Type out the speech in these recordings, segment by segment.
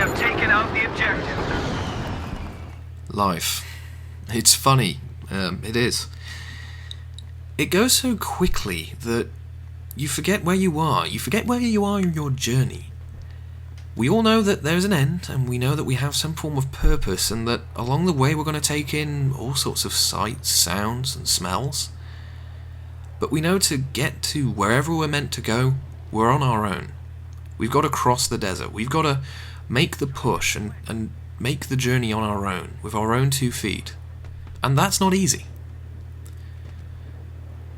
have taken out the objective. Life. It's funny. It is. It goes so quickly that you forget where you are. You forget where you are in your journey. We all know that there's an end, and we know that we have some form of purpose, and that along the way we're going to take in all sorts of sights, sounds, and smells. But we know to get to wherever we're meant to go, we're on our own. We've got to cross the desert. We've got to make the push and make the journey on our own, with our own 2 feet. And that's not easy.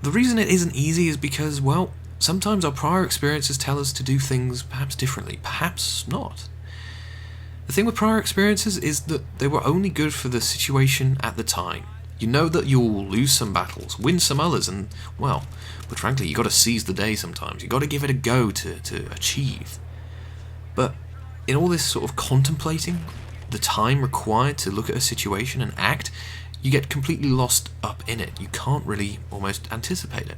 The reason it isn't easy is because, well, sometimes our prior experiences tell us to do things perhaps differently, perhaps not. The thing with prior experiences is that they were only good for the situation at the time. You know that you'll lose some battles, win some others, and, well, but frankly, you got to seize the day sometimes. You got to give it a go to achieve. But in all this sort of contemplating, the time required to look at a situation and act, you get completely lost up in it. You can't really almost anticipate it.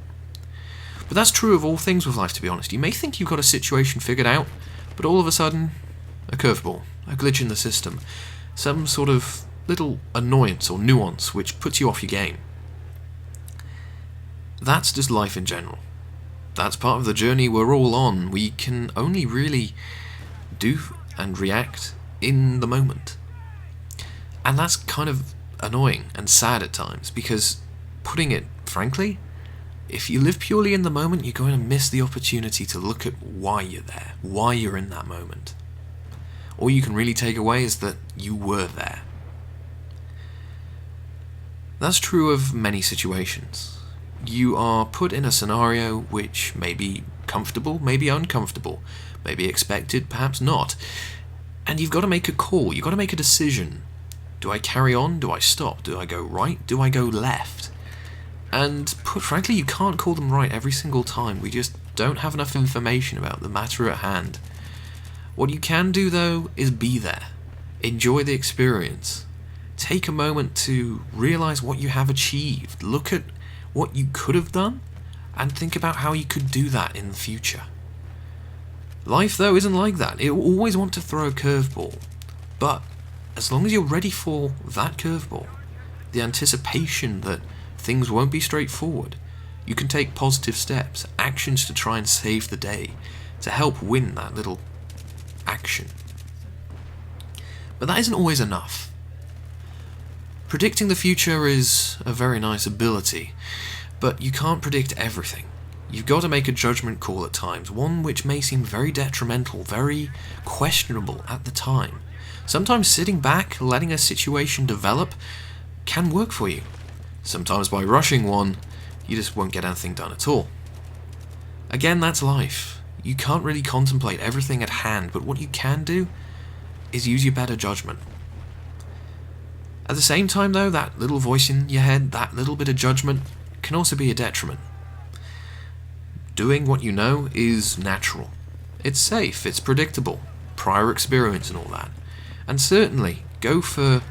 But that's true of all things with life, to be honest. You may think you've got a situation figured out, but all of a sudden, a curveball, a glitch in the system, some sort of little annoyance or nuance which puts you off your game. That's just life in general. That's part of the journey we're all on. We can only really do and react in the moment. And that's kind of annoying and sad at times, because, putting it frankly, if you live purely in the moment, you're going to miss the opportunity to look at why you're there, why you're in that moment. All you can really take away is that you were there. That's true of many situations. You are put in a scenario which may be comfortable, may be uncomfortable, may be expected, perhaps not. And you've got to make a call, you've got to make a decision. Do I carry on? Do I stop? Do I go right? Do I go left? And put frankly, you can't call them right every single time. We just don't have enough information about the matter at hand. What you can do, though, is be there. Enjoy the experience. Take a moment to realize what you have achieved. Look at what you could have done, and think about how you could do that in the future. Life, though, isn't like that. It will always want to throw a curveball. But as long as you're ready for that curveball, the anticipation that things won't be straightforward, you can take positive steps, actions to try and save the day, to help win that little action. But that isn't always enough. Predicting the future is a very nice ability, but you can't predict everything. You've got to make a judgment call at times, one which may seem very detrimental, very questionable at the time. Sometimes sitting back, letting a situation develop, can work for you. Sometimes by rushing one, you just won't get anything done at all. Again, that's life. You can't really contemplate everything at hand, but what you can do is use your better judgment. At the same time, though, that little voice in your head, that little bit of judgment, can also be a detriment. Doing what you know is natural. It's safe, it's predictable, prior experience and all that. And certainly, go for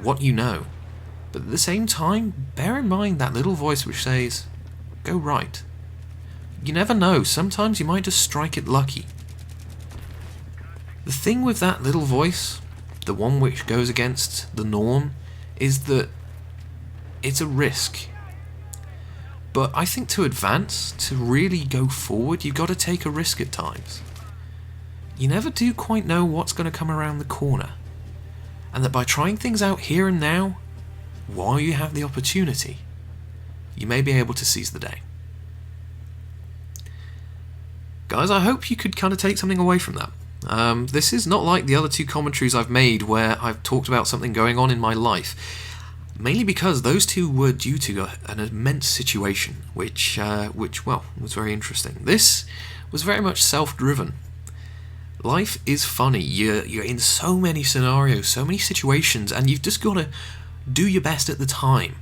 what you know. But at the same time, bear in mind that little voice which says, go right. You never know, sometimes you might just strike it lucky. The thing with that little voice, the one which goes against the norm, is that it's a risk. But I think to advance, to really go forward, you've got to take a risk at times. You never do quite know what's going to come around the corner. And that by trying things out here and now, while you have the opportunity, you may be able to seize the day. Guys, I hope you could kind of take something away from that. This is not like the other 2 commentaries I've made where I've talked about something going on in my life. Mainly because those 2 were due to an immense situation, which well, was very interesting. This was very much self-driven. Life is funny. You're in so many scenarios, so many situations, and you've just got to do your best at the time.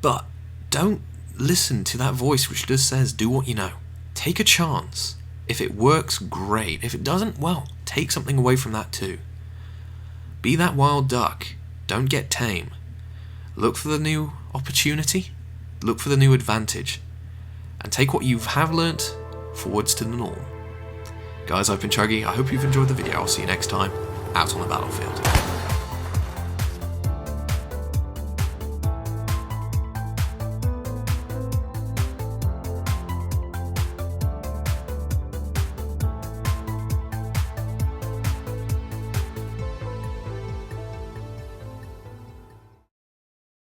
But don't listen to that voice which just says, do what you know. Take a chance. If it works, great. If it doesn't, well, take something away from that too. Be that wild duck. Don't get tame. Look for the new opportunity. Look for the new advantage. And take what you have learnt forwards to the norm. Guys, I've been Chuggy. I hope you've enjoyed the video. I'll see you next time. out on the battlefield.